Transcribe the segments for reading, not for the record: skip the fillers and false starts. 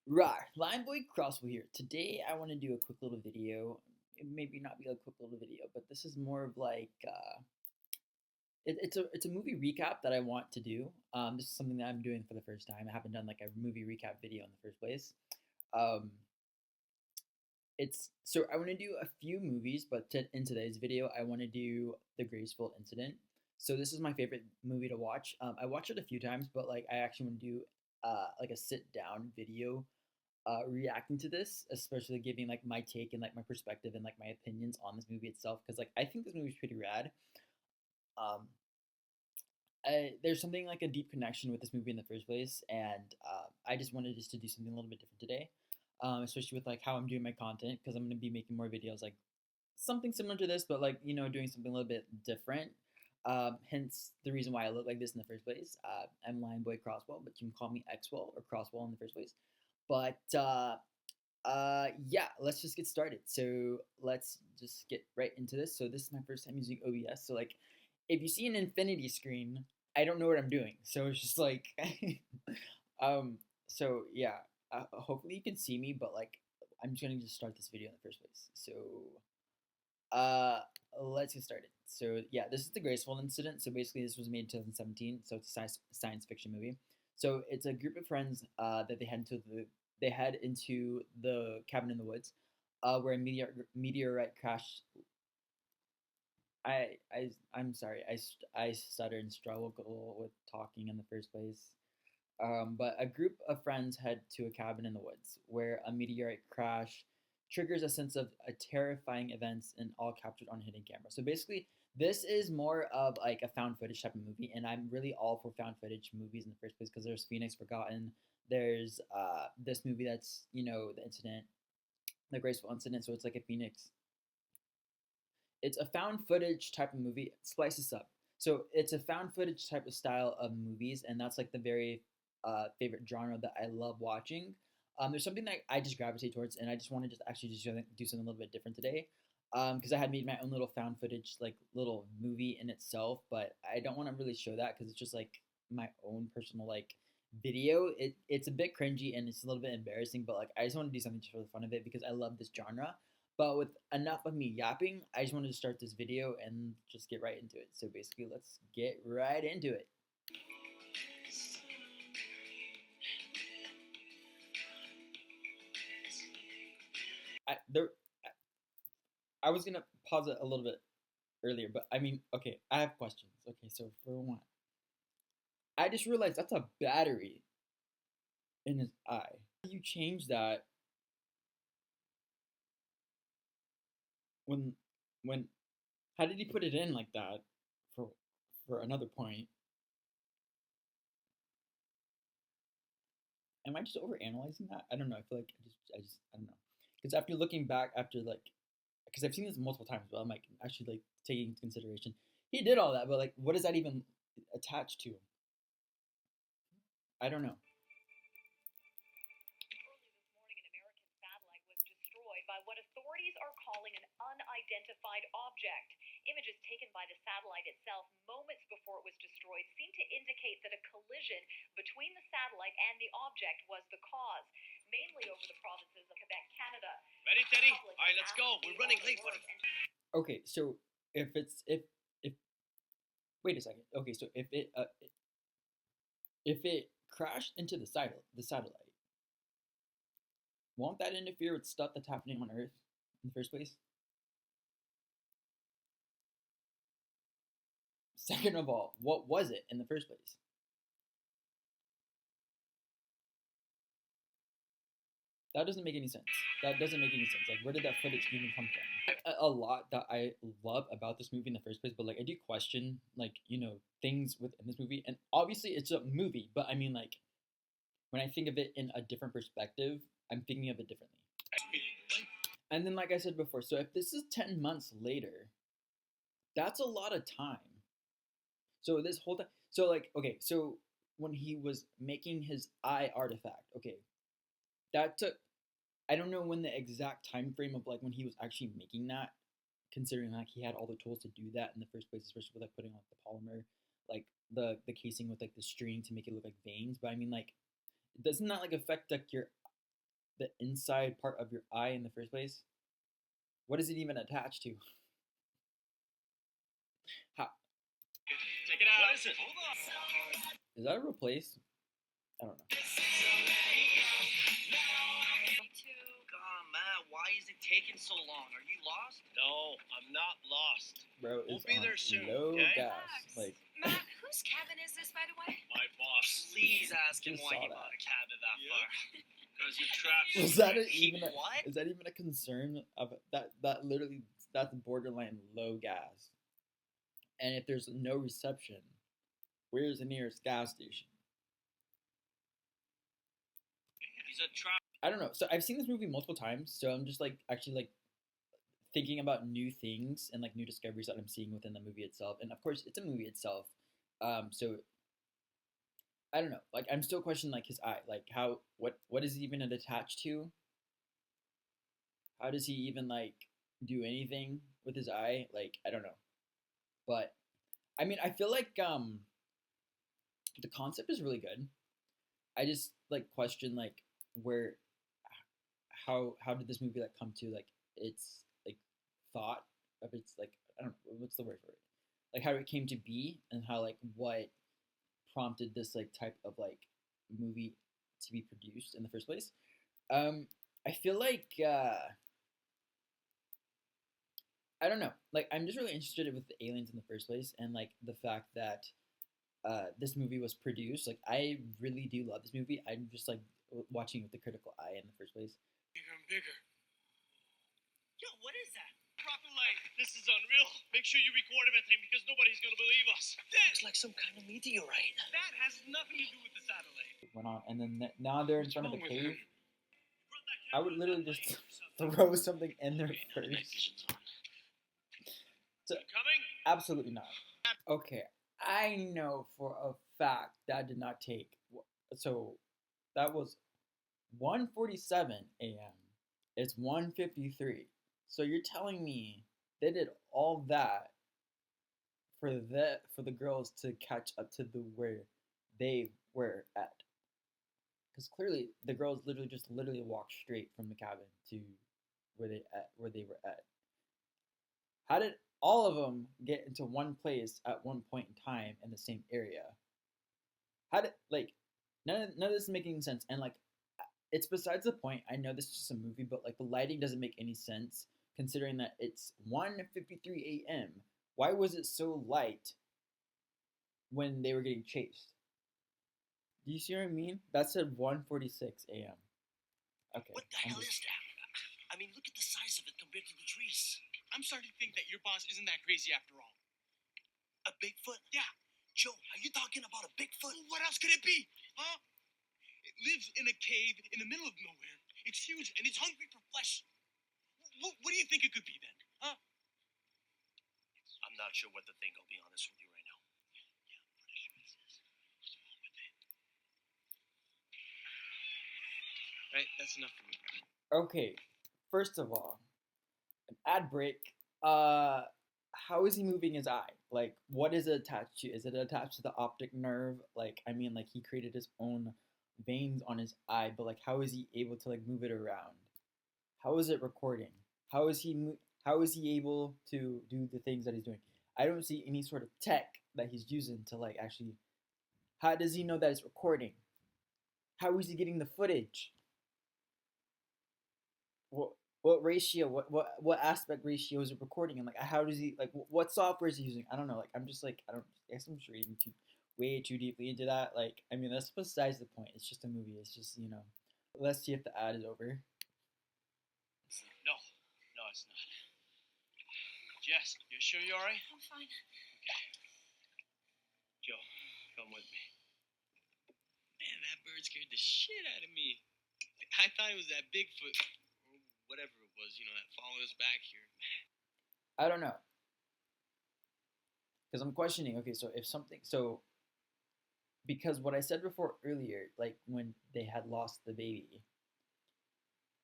Right, Lion Boy Crosswell here. Today I want to do a quick little video. It maybe not be a quick little video, but this is more of like it's a movie recap that I want to do. This is something that I'm doing for the first time. I haven't done like a movie recap video in the first place. Um, it's so I want to do a few movies, but in today's video I want to do the Gracefield Incident. So this is my favorite movie to watch. I watched it a few times, but like I actually want to do like a sit down video reacting to this, especially giving like my take and like my perspective and like my opinions on this movie itself, because like I think this movie is pretty rad. Um, there's something like a deep connection with this movie in the first place, and I just wanted just to do something a little bit different today, especially with like how I'm doing my content, because I'm gonna be making more videos like something similar to this, but like doing something a little bit different. Hence the reason why I look like this in the first place. I'm Lion Boy Crosswell, but you can call me Xwell or Crosswell in the first place. But yeah, let's just get started. So let's just get right into this. So this is my first time using OBS. So like, if you see an infinity screen, I don't know what I'm doing. So it's just like, um. So yeah, hopefully you can see me, but like, I'm just gonna just start this video in the first place. So uh, let's get started. So yeah, this is the Graceful Incident. So basically, this was made in 2017. So it's a science fiction movie. So it's a group of friends that they head into the cabin in the woods, where a meteorite crash. I'm sorry. I stutter and struggle with talking in the first place. But a group of friends head to a cabin in the woods where a meteorite crash triggers a sense of a terrifying events and all captured on hidden camera. So basically, this is more of like a found footage type of movie, and I'm really all for found footage movies in the first place because there's Phoenix Forgotten, there's this movie that's the incident, the Graceful Incident. So it's like a Phoenix. It's a found footage type of movie. Splice this up. So it's a found footage type of style of movies, and that's like the very favorite genre that I love watching. There's something that I just gravitate towards, and I just want to just actually just do something a little bit different today. Because I had made my own little found footage like little movie in itself, but I don't want to really show that because it's just like my own personal like video. It's a bit cringy and it's a little bit embarrassing, but like I just want to do something just for the fun of it because I love this genre. But with enough of me yapping, I just wanted to start this video and just get right into it. So basically, let's get right into it. There, I was gonna pause it a little bit earlier, but I mean, okay, I have questions. Okay, so for one, I just realized that's a battery in his eye. How do you change that when when? How did he put it in like that for another point? Am I just over analyzing that? I don't know. I feel like I don't know. Because after looking back, after like, because I've seen this multiple times, but I'm like actually like taking into consideration, he did all that, but like, what does that even attach to? I don't know. By what authorities are calling an unidentified object. Images taken by the satellite itself moments before it was destroyed seem to indicate that a collision between the satellite and the object was the cause, mainly over the provinces of Quebec, Canada. Ready, Teddy? All right, let's go. We're running late, buddy. Okay, so if wait a second. Okay, so if it crashed into the satellite, won't that interfere with stuff that's happening on Earth in the first place? Second of all, what was it in the first place? That doesn't make any sense. That doesn't make any sense. Like, where did that footage even come from? A lot that I love about this movie in the first place, but like, I do question like things within this movie, and obviously it's a movie, but I mean like when I think of it in a different perspective, I'm thinking of it differently. And then, like I said before, so if this is 10 months later, that's a lot of time. So this whole time, so like, okay, so when he was making his eye artifact, okay, that took I don't know when the exact time frame of like when he was actually making that, considering like he had all the tools to do that in the first place, especially with like putting like the polymer, like the casing with like the string to make it look like veins. But I mean like, doesn't that like affect like your the inside part of your eye in the first place? What is it even attached to? How Check it out. What is it? Hold on. is that a real place? I don't know. God, man, why is it taking so long? Are you lost? No, I'm not lost. Bro, We'll it's be on there soon, low okay? gas. Max. Like, Matt, whose cabin is this, by the way? My boss. Please ask him Just why saw he that. bought a cabin that far. Because he trapped. is that He even a, what? is that even a concern of that? That literally that's borderline low gas. And if there's no reception, where's the nearest gas station? He's a trap. I don't know. So I've seen this movie multiple times, so I'm just like actually like thinking about new things and like new discoveries that I'm seeing within the movie itself. And of course, it's a movie itself. So I don't know. Like I'm still questioning like his eye. Like how what is he even attached to? How does he even like do anything with his eye? Like I don't know. But I mean, I feel like the concept is really good. I just like question like where how did this movie like come to like its like thought of its like I don't know what's the word for it, like how it came to be and how like what prompted this like type of like movie to be produced in the first place. I feel like I don't know, like I'm just really interested with the aliens in the first place and like the fact that this movie was produced. Like I really do love this movie. I'm just like watching with the critical eye in the first place. Bigger and bigger. Yo, what is that? Proper light. This is unreal. Make sure you record everything because nobody's gonna believe us. It's like some kind of meteorite. That has nothing to do with the satellite. Went on, and then now they're in front of the wrong with cave. him? I would literally just throw something in there first. So, Coming? absolutely not. Okay, I know for a fact that did not take. So that was 1:47 a.m. It's 1:53. So you're telling me they did all that for the girls to catch up to the where they were at? Because clearly the girls literally walked straight from the cabin to where they were at. How did all of them get into one place at one point in time in the same area? How did like none of this is making sense, and like it's besides the point. I know this is just a movie, but like the lighting doesn't make any sense considering that it's 1:53 a.m. Why was it so light when they were getting chased? Do you see what I mean? That said 1:46 a.m. Okay. What the hell is that? I mean, look at the size of it compared to the trees. I'm starting to think that your boss isn't that crazy after all. A Bigfoot? Yeah. Joe, are you talking about a Bigfoot? Well, what else could it be? Huh? It lives in a cave in the middle of nowhere. It's huge and it's hungry for flesh. What do you think it could be then? Huh? I'm not sure what to think, I'll be honest with you right now. Yeah, pretty sure this is. What's wrong with it? Right, that's enough for me. Okay. First of all, an ad break. How is he moving his eye? Like, what is it attached to? Is it attached to the optic nerve? Like, I mean, like he created his own veins on his eye, but like, how is he able to like move it around? How is it recording? How is he able to do the things that he's doing? I don't see any sort of tech that he's using to like actually. How does he know that it's recording? How is he getting the footage? What ratio? What aspect ratio is it recording? And like, how does he like? What software is he using? I don't know. Like, I'm just like I don't. I guess I'm just reading way too deeply into that. Like, I mean, that's besides the point. It's just a movie. It's just Let's see if the ad is over. No, it's not. Jess, you sure you're alright? I'm fine. Joe, come with me. Man, that bird scared the shit out of me. I thought it was that Bigfoot, or whatever it was, that followed us back here. I don't know. Because I'm questioning. Okay, so if something because what I said before earlier, like when they had lost the baby,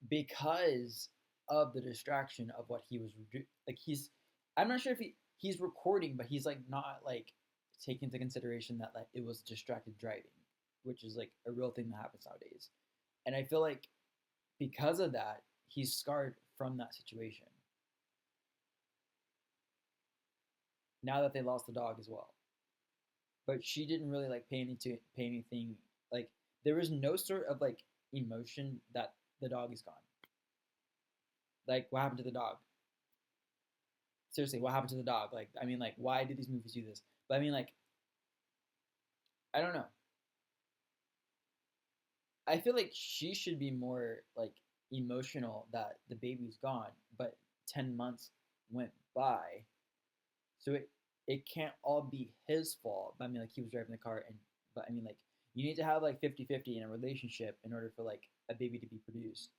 because of the distraction of what he was like, I'm not sure if he's recording, but he's like not like taking into consideration that like it was distracted driving, which is like a real thing that happens nowadays. And I feel like because of that, he's scarred from that situation. Now that they lost the dog as well, but she didn't really like pay anything. Like there was no sort of like emotion that the dog is gone. Like what happened to the dog? Seriously, what happened to the dog? Like I mean, like why do these movies do this? But I mean, like I don't know. I feel like she should be more like emotional that the baby's gone, but 10 months went by, so it can't all be his fault. But I mean, like he was driving the car, and but I mean, like you need to have like 50-50 in a relationship in order for like a baby to be produced.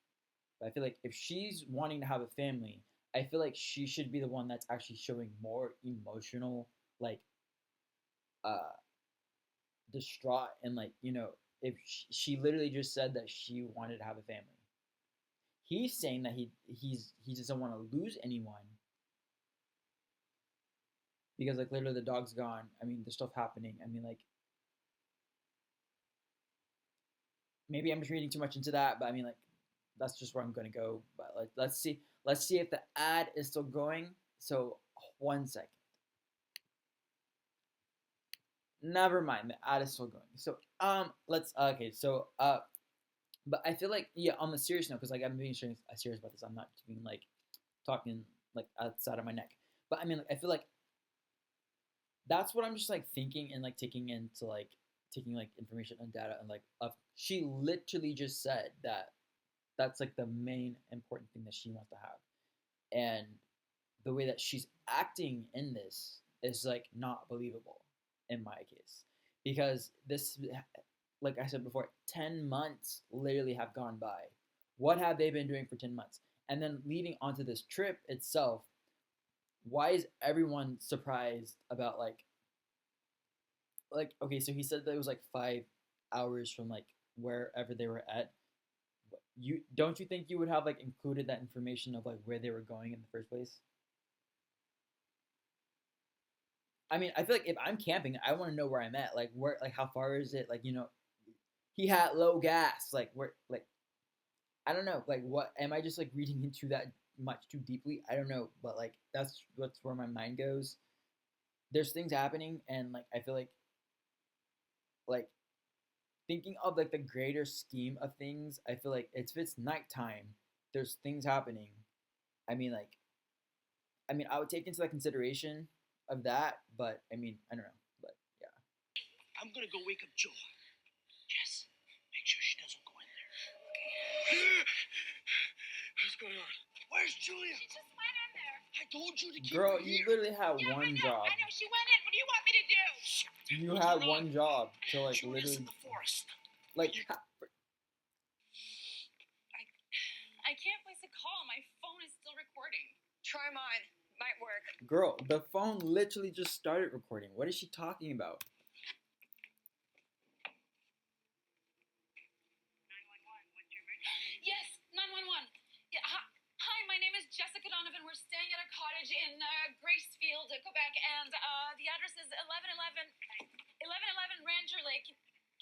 But I feel like if she's wanting to have a family, I feel like she should be the one that's actually showing more emotional, like uh distraught, and like if she literally just said that she wanted to have a family. He's saying that he doesn't want to lose anyone because like literally the dog's gone. I mean, there's stuff happening. I mean, like maybe I'm just reading too much into that, but I mean, like that's just where I'm gonna go. But like, let's see if the ad is still going. So 1 second. Never mind, the ad is still going. So let's okay. So but I feel like yeah, on the serious note, because like I'm being serious about this. I'm not being like talking like outside of my neck. But I mean, like, I feel like that's what I'm just like thinking and like taking like information and data and like of she literally just said that that's like the main important thing that she wants to have. And the way that she's acting in this is like not believable in my case. Because this like I said before, 10 months literally have gone by. What have they been doing for 10 months? And then leading onto this trip itself, why is everyone surprised about like okay, so he said that it was like 5 hours from like wherever they were at. You don't you think you would have like included that information of like where they were going in the first place? I mean, I feel like if I'm camping, I want to know where I'm at. Like where, like how far is it? Like he had low gas. Like where, like I don't know. Like what am I just like reading into that much too deeply? I don't know, but like that's where my mind goes. There's things happening, and like I feel like thinking of like the greater scheme of things. I feel like if it's nighttime, there's things happening. I mean, like I mean, I would take into the consideration of that, but I mean, I don't know, but yeah. I'm gonna go wake up Joe. Yes. Make sure she doesn't go in there. What's going on? Where's Julia? She just went in there. I told you to keep Girl, her you here. literally have Yeah, one I know. job. I know. She went in. What do you want me to do? You What's had going on? one job to like Julia's literally in the forest. like I can't place a call. My phone is still recording. Try mine. Might work. girl, the phone literally just started recording. What is she talking about? 911. What's your emergency? Yes, 911. Yeah, hi, my name is Jessica Donovan. We're staying at a cottage in Gracefield, Quebec, and the address is 1111 Ranger Lake.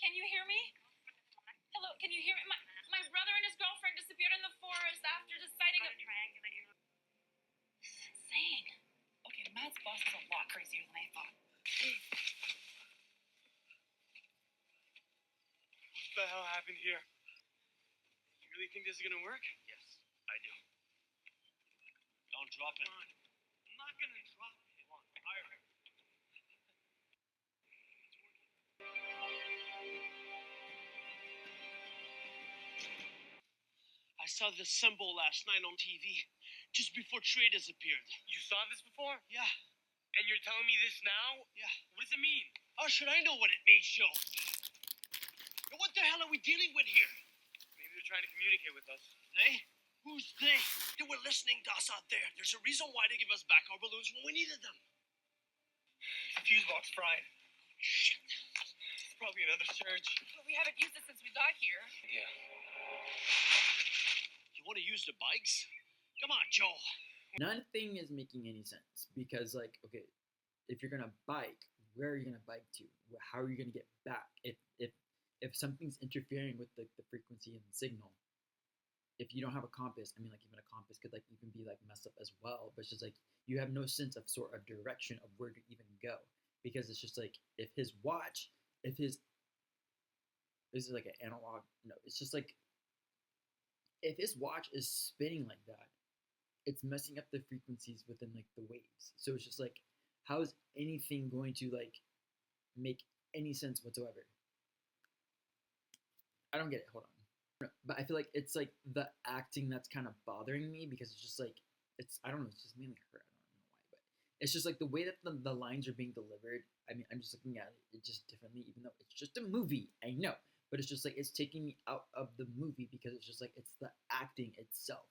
Can you hear me? Hello, can you hear me? My brother and his girlfriend disappeared in the forest after deciding to triangulate your... Insane. Okay, Matt's boss is a lot crazier than I thought. What the hell happened here? You really think this is gonna work? Yes, I do. Don't drop it. Come on. I'm not gonna drop it. Come on, fire it. I saw this symbol last night on TV, just before Trey disappeared. You saw this before? Yeah, And you're telling me this now? yeah. What does it mean? How should I know what it means, Joe? What the hell are we dealing with here? Maybe they're trying to communicate with us. They? Who's they? They were listening to us out there. There's a reason why they give us back our balloons when we needed them. The fuse box fried. Shit. It's probably another surge. But we haven't used it since we got here. Yeah. You want to use the bikes? Come on, Joe. Nothing is making any sense because like okay, if you're gonna bike, where are you gonna bike to? How are you gonna get back if something's interfering with the frequency and the signal? if you don't have a compass, I mean, like even a compass could like even be like messed up as well. But it's just like you have no sense of sort of direction of where to even go because it's just like if his watch, if his this is like an analog. No, it's just like if his watch is spinning like that, it's messing up the frequencies within like the waves. So it's just like, how is anything going to like make any sense whatsoever? I don't get it. Hold on. But I feel like it's like the acting that's kind of bothering me because it's just like it's I don't know, it's just mainly her. I don't know why, but it's just like the way that the lines are being delivered. I mean, I'm just looking at it just differently, even though it's just a movie. I know, but it's just like it's taking me out of the movie because it's just like it's the acting itself.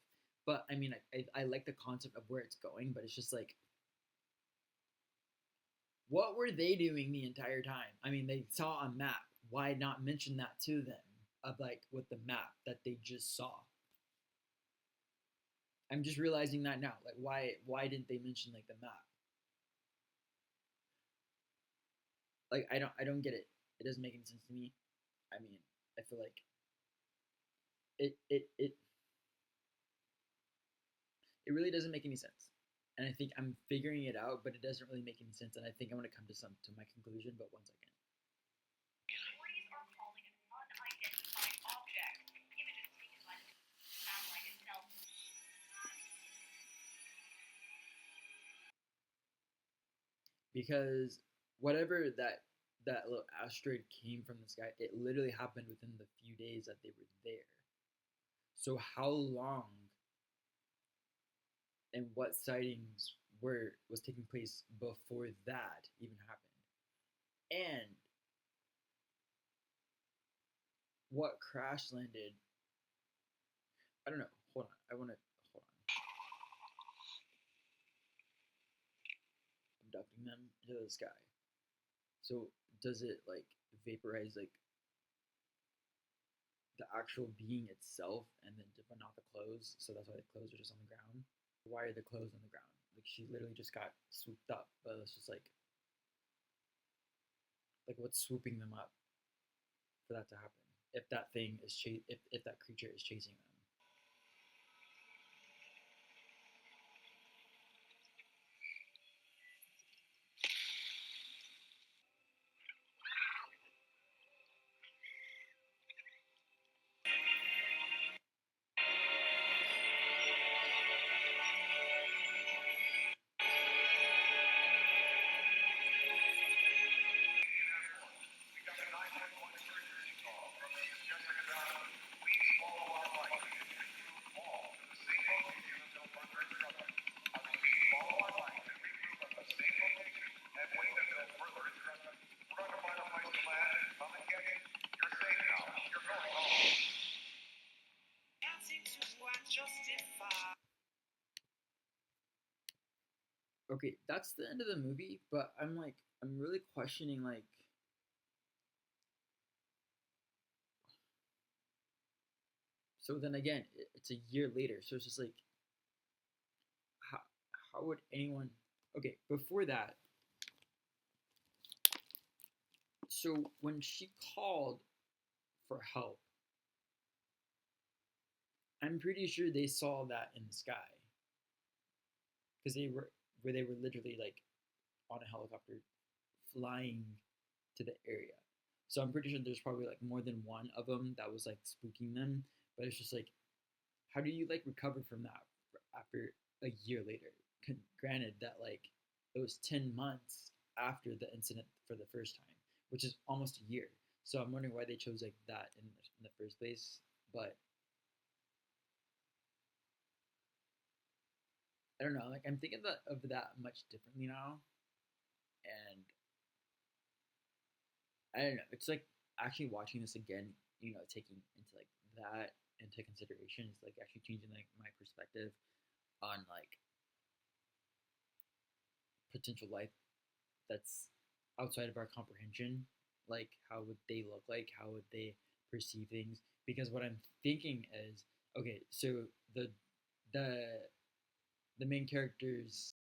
But I mean, I like the concept of where it's going, but it's just like, what were they doing the entire time? I mean, they saw a map. Why not mention that to them of like with the map that they just saw? I'm just realizing that now. Like, why didn't they mention like the map? Like, I don't get it. It doesn't make any sense to me. I mean, I feel like it it really doesn't make any sense. And I think I'm figuring it out, but it doesn't really make any sense. And I think I'm gonna come to my conclusion. But one second. Authorities are calling an unidentified object. Images taken by the satellite itself. Because whatever that little asteroid came from the sky, it literally happened within the few days that they were there. So how long and what sightings was taking place before that even happened? And what crash landed? I don't know. Hold on. I want to hold on. Abducting them into the sky. So does it like vaporize like the actual being itself and then but not the clothes? So that's why the clothes are just on the ground. Why are the clothes on the ground? Like she literally just got swooped up, but it's just like what's swooping them up for that to happen? If that thing is if that creature is chasing them. Okay, that's the end of the movie, but I'm really questioning like so then again, it's a year later. So it's just like how how would anyone okay, before that, so when she called for help, I'm pretty sure they saw that in the sky because they were literally like on a helicopter flying to the area. So I'm pretty sure there's probably like more than one of them that was like spooking them. But it's just like, how do you like recover from that after a year later? Granted that like it was 10 months after the incident for the first time, which is almost a year. So I'm wondering why they chose like that in the first place. But I don't know. Like I'm thinking of that much differently now, and I don't know. It's like actually watching this again. Taking into like that into consideration is like actually changing like my perspective on like potential life that's outside of our comprehension. Like how would they look like? How would they perceive things? Because what I'm thinking is okay. So the the main characters